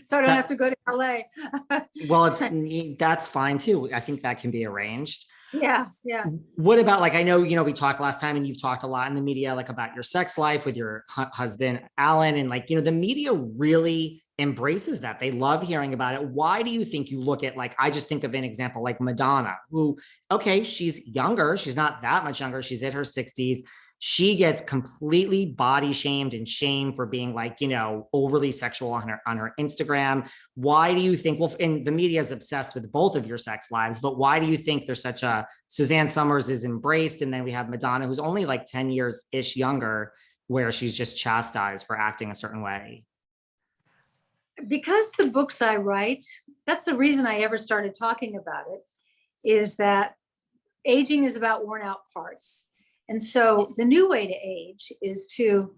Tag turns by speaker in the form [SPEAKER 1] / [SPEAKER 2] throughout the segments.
[SPEAKER 1] so I don't have to go to LA.
[SPEAKER 2] Well, that's fine too. I think that can be arranged.
[SPEAKER 1] Yeah, yeah.
[SPEAKER 2] What about, like, I know, we talked last time and you've talked a lot in the media, like, about your sex life with your husband, Alan, and like, the media really embraces that. They love hearing about it. Why do you think? You look at, like, I just think of an example like Madonna, who, okay, she's younger. She's not that much younger. She's in her 60s. She gets completely body shamed and shamed for being, like, overly sexual on her Instagram. Why do you think, well, and the media is obsessed with both of your sex lives, but why do you think there's such a, Suzanne Somers is embraced, and then we have Madonna, who's only like 10 years ish younger, where she's just chastised for acting a certain way?
[SPEAKER 1] Because the books I write, that's the reason I ever started talking about it, is that aging is about worn out parts. And so the new way to age is to,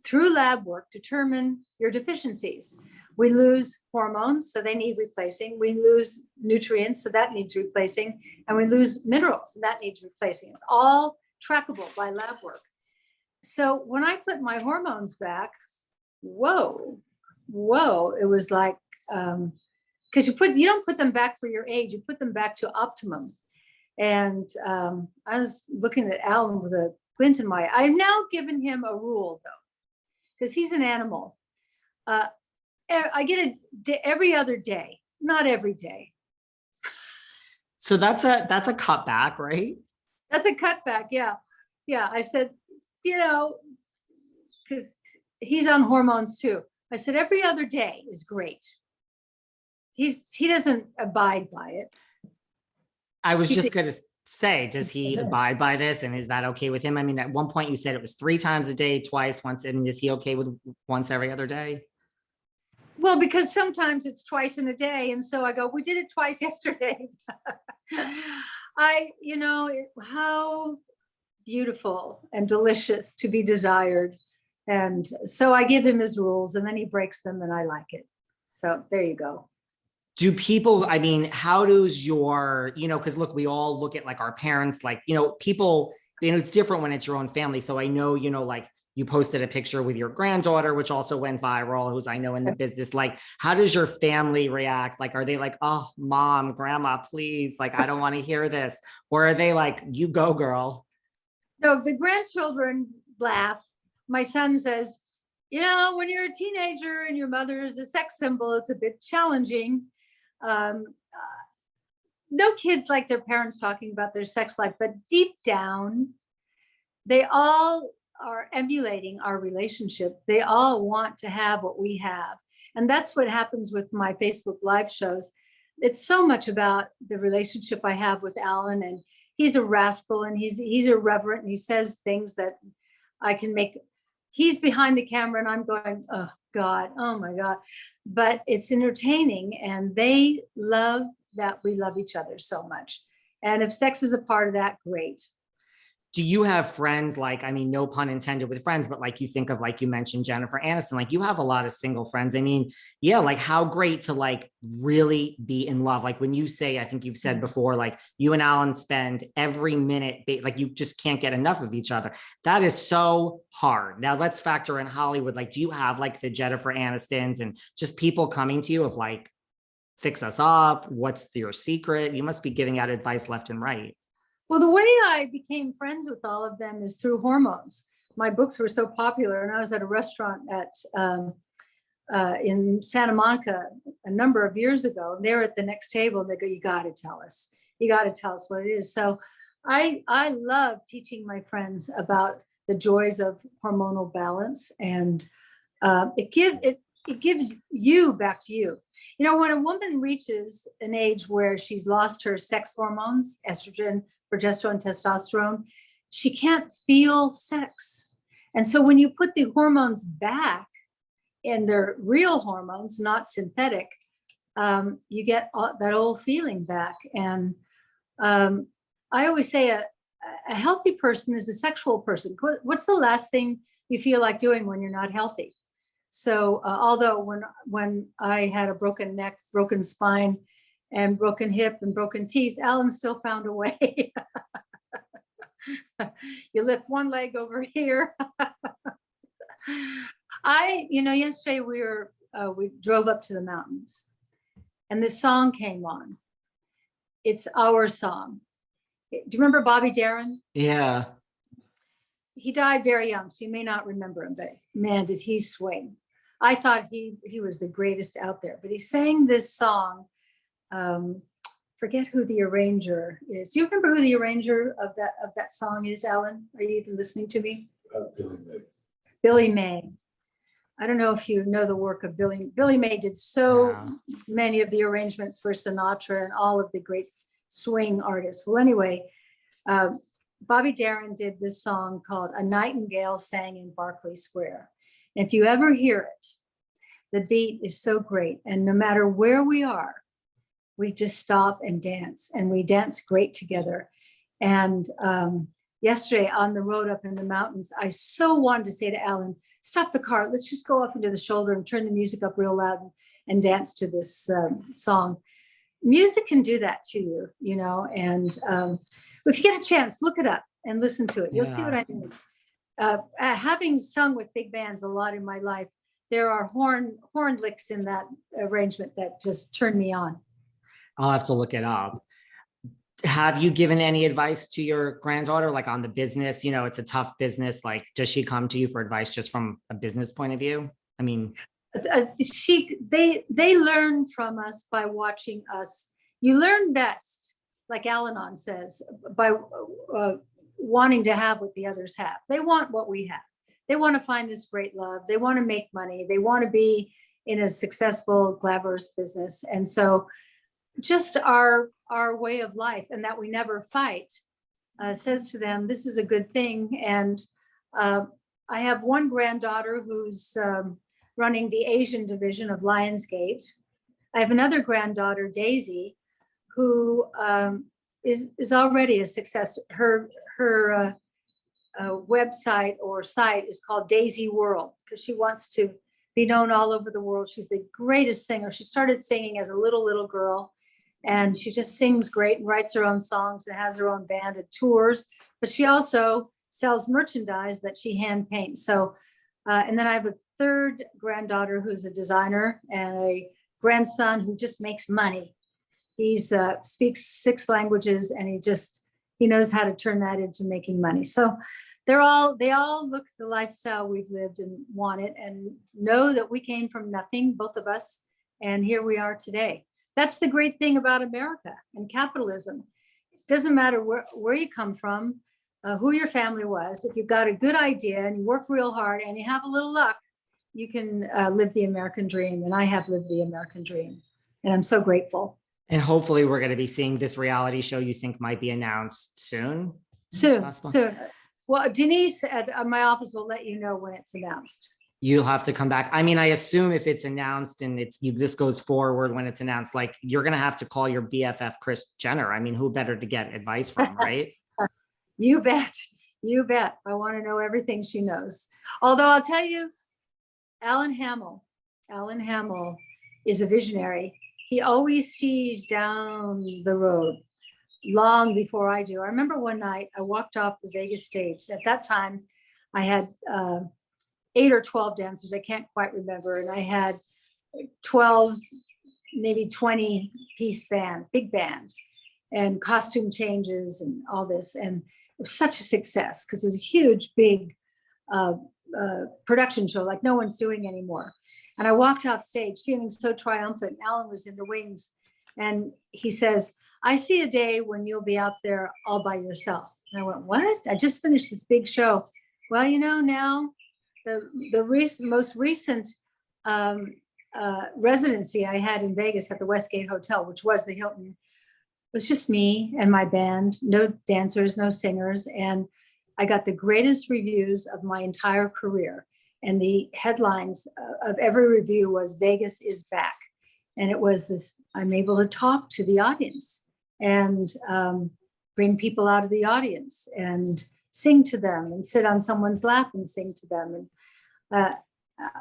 [SPEAKER 1] through lab work, determine your deficiencies. We lose hormones, so they need replacing. We lose nutrients, so that needs replacing. And we lose minerals, and that needs replacing. It's all trackable by lab work. So when I put my hormones back, whoa, it was like, because you don't put them back for your age, you put them back to optimum. And I was looking at Alan with a glint in my eye. I've now given him a rule, though, because he's an animal. I get every other day, not every day.
[SPEAKER 2] So that's a cutback, right?
[SPEAKER 1] That's a cutback, yeah. Yeah, I said, because he's on hormones too. I said every other day is great. He doesn't abide by it.
[SPEAKER 2] I was just going to say, does he abide by this? And is that okay with him? I mean, at one point you said it was 3 times a day, twice, once. And is he okay with once every other day?
[SPEAKER 1] Well, because sometimes it's twice in a day. And so I go, we did it twice yesterday. How beautiful and delicious to be desired. And so I give him his rules, and then he breaks them, and I like it. So there you go.
[SPEAKER 2] Do people, I mean, how does your, because look, we all look at, like, our parents, like, people, it's different when it's your own family. So I know, like, you posted a picture with your granddaughter, which also went viral, who's, I know, in the business. Like, how does your family react? Like, are they like, oh, mom, grandma, please, like, I don't want to hear this? Or are they like, you go, girl?
[SPEAKER 1] No, the grandchildren laugh. My son says, when you're a teenager and your mother is a sex symbol, it's a bit challenging. No kids like their parents talking about their sex life, but deep down, they all are emulating our relationship. They all want to have what we have. And that's what happens with my Facebook Live shows. It's so much about the relationship I have with Alan, and he's a rascal, and he's irreverent, and he says things that I can make. He's behind the camera and I'm going, oh God, oh my God. But it's entertaining, and they love that we love each other so much. And if sex is a part of that, great.
[SPEAKER 2] Do you have friends, like, I mean, no pun intended with friends, but like, you think of, like, you mentioned Jennifer Aniston, like, you have a lot of single friends. I mean, yeah, like, how great to, like, really be in love. Like, when you say, I think you've said before, like, you and Alan spend every minute, like, you just can't get enough of each other. That is so hard. Now let's factor in Hollywood. Like, do you have, like, the Jennifer Anistons and just people coming to you of, like, fix us up? What's your secret? You must be giving out advice left and right.
[SPEAKER 1] Well, the way I became friends with all of them is through hormones. My books were so popular, and I was at a restaurant in Santa Monica a number of years ago. And they're at the next table, and they go, you got to tell us. You got to tell us what it is. So I love teaching my friends about the joys of hormonal balance, and it gives you back to you. When a woman reaches an age where she's lost her sex hormones, estrogen, progesterone, testosterone, she can't feel sex. And so when you put the hormones back in their real hormones, not synthetic, you get that old feeling back. And I always say a healthy person is a sexual person. What's the last thing you feel like doing when you're not healthy? So although when I had a broken neck, broken spine, and broken hip and broken teeth, Alan still found a way. You lift one leg over here. Yesterday we were we drove up to the mountains, and this song came on. It's our song. Do you remember Bobby Darin?
[SPEAKER 2] Yeah.
[SPEAKER 1] He died very young, so you may not remember him, but man, did he swing. I thought he was the greatest out there, but he sang this song. Forget who the arranger is. Do you remember who the arranger of that song is, Alan? Are you even listening to me?
[SPEAKER 3] Billy May.
[SPEAKER 1] Billy May. I don't know if you know the work of Billy. Billy May did so many of the arrangements for Sinatra and all of the great swing artists. Well, anyway, Bobby Darin did this song called A Nightingale Sang in Berkeley Square. And if you ever hear it, the beat is so great. And no matter where we are, we just stop and dance, and we dance great together. And yesterday on the road up in the mountains, I so wanted to say to Alan, stop the car, let's just go off into the shoulder and turn the music up real loud and dance to this song. Music can do that to you, you know, and if you get a chance, look it up and listen to it. You'll see what I mean. Having sung with big bands a lot in my life, there are horn licks in that arrangement that just turn me on.
[SPEAKER 2] I'll have to look it up. Have you given any advice to your granddaughter, like on the business? You know, it's a tough business. Like, does she come to you for advice just from a business point of view? I mean,
[SPEAKER 1] they learn from us by watching us. You learn best, like Al-Anon says, by wanting to have what the others have. They want what we have. They want to find this great love. They want to make money. They want to be in a successful, glamorous business. And so just our way of life, and that we never fight, says to them, this is a good thing. And I have one granddaughter who's running the Asian division of Lionsgate. I have another granddaughter, Daisy, who is already a success. Her website or site is called Daisy World, because she wants to be known all over the world. She's the greatest singer. She started singing as a little girl, and she just sings great and writes her own songs and has her own band and tours, but she also sells merchandise that she hand paints. So, and then I have a third granddaughter who's a designer, and a grandson who just makes money. He's speaks 6 languages, and he knows how to turn that into making money. So they all look the lifestyle we've lived and want it, and know that we came from nothing, both of us, and here we are today. That's the great thing about America and capitalism. It doesn't matter where you come from, who your family was. If you've got a good idea and you work real hard and you have a little luck, you can live the American dream. And I have lived the American dream, and I'm so grateful.
[SPEAKER 2] and hopefully we're going to be seeing this reality show you think might be announced soon.
[SPEAKER 1] Soon. Well, Denise at my office will let you know when it's announced.
[SPEAKER 2] You'll have to come back. I mean, I assume if it's announced and this goes forward when it's announced, like you're going to have to call your BFF, Kris Jenner. I mean, who better to get advice from, right?
[SPEAKER 1] You bet. You bet. I want to know everything she knows. Although I'll tell you, Alan Hamill is a visionary. He always sees down the road long before I do. I remember one night I walked off the Vegas stage. At that time, I had 8 or 12 dancers. I can't quite remember. And I had 12, maybe 20 piece band, big band, and costume changes and all this. And it was such a success because it was a huge, big production show like no one's doing anymore. And I walked off stage feeling so triumphant. Alan was in the wings, and he says, I see a day when you'll be out there all by yourself. And I went, what? I just finished this big show. Well, you know, now the most recent residency I had in Vegas at the Westgate Hotel, which was the Hilton, was just me and my band, no dancers, no singers. And I got the greatest reviews of my entire career. And the headlines of every review was Vegas is back. And it was this, I'm able to talk to the audience and bring people out of the audience and sing to them and sit on someone's lap and sing to them. And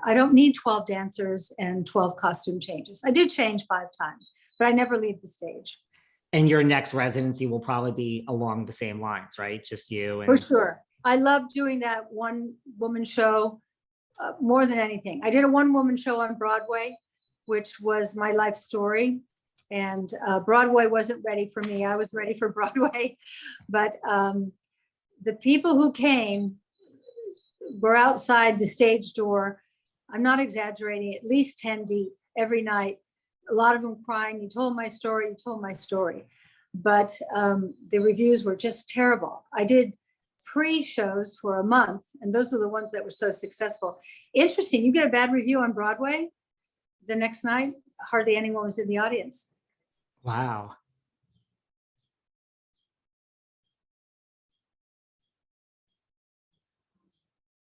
[SPEAKER 1] I don't need 12 dancers and 12 costume changes. I do change 5 times, but I never leave the stage.
[SPEAKER 2] And your next residency will probably be along the same lines, right? Just you. And...
[SPEAKER 1] For sure. I love doing that one woman show more than anything. I did a one-woman show on Broadway, which was my life story. And Broadway wasn't ready for me. I was ready for Broadway. But the people who came were outside the stage door. I'm not exaggerating, at least 10 deep every night. A lot of them crying. You told my story, you told my story. But the reviews were just terrible. I did pre-shows for a month, and those are the ones that were so successful. Interesting, you get a bad review on Broadway, the next night, hardly anyone was in the audience.
[SPEAKER 2] Wow.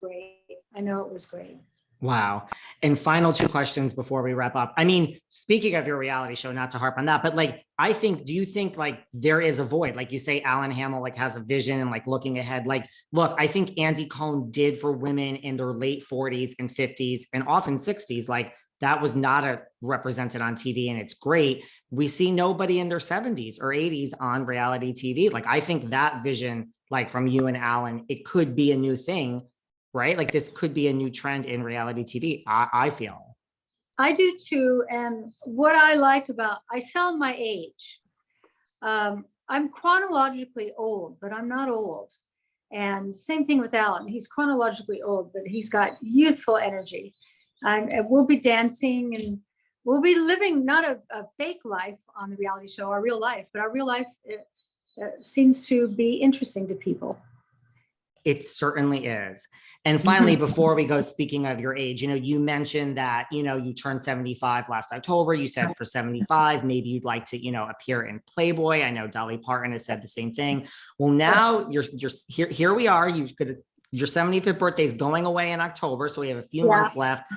[SPEAKER 1] Great. I know it was great.
[SPEAKER 2] Wow. And final two questions before we wrap up. I mean, speaking of your reality show, not to harp on that, but like, I think, do you think like there is a void? Like you say, Alan Hamill like has a vision and like looking ahead. Like, look, I think Andy Cohen did for women in their late 40s and 50s and often 60s. Like that was not represented on TV, and it's great. We see nobody in their 70s or 80s on reality TV. Like I think that vision, like from you and Alan, it could be a new thing. Right? Like this could be a new trend in reality TV, I feel.
[SPEAKER 1] I do too. And what I like about, I sell my age. I'm chronologically old, but I'm not old. And same thing with Alan. He's chronologically old, but he's got youthful energy. And we'll be dancing and we'll be living not a fake life on the reality show, our real life, but our real life seems to be interesting to people.
[SPEAKER 2] It certainly is. And finally, before we go, speaking of your age, you know, you mentioned that, you know, you turned 75 last October. You said for 75, maybe you'd like to, you know, appear in Playboy. I know Dolly Parton has said the same thing. Well, now you're here we are. Your 75th birthday is going away in October. So we have a few months left.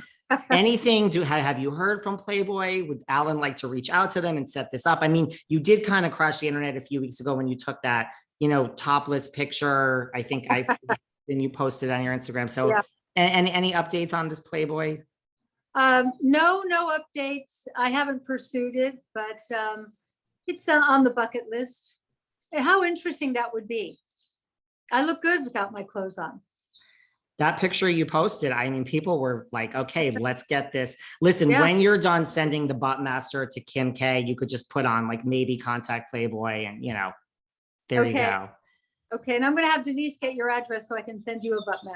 [SPEAKER 2] Anything have you heard from Playboy? Would Alan like to reach out to them and set this up? I mean, you did kind of crash the internet a few weeks ago when you took that, you know, topless picture. I think then you posted on your Instagram. So any updates on this Playboy?
[SPEAKER 1] No updates. I haven't pursued it, but it's on the bucket list. How interesting that would be. I look good without my clothes on.
[SPEAKER 2] That picture you posted, I mean, people were like, okay, let's get this. Listen, when you're done sending the Buttmaster to Kim K, you could just put on like maybe contact Playboy and, you know, there you go.
[SPEAKER 1] Okay. And I'm going to have Denise get your address so I can send you a Buttmaster.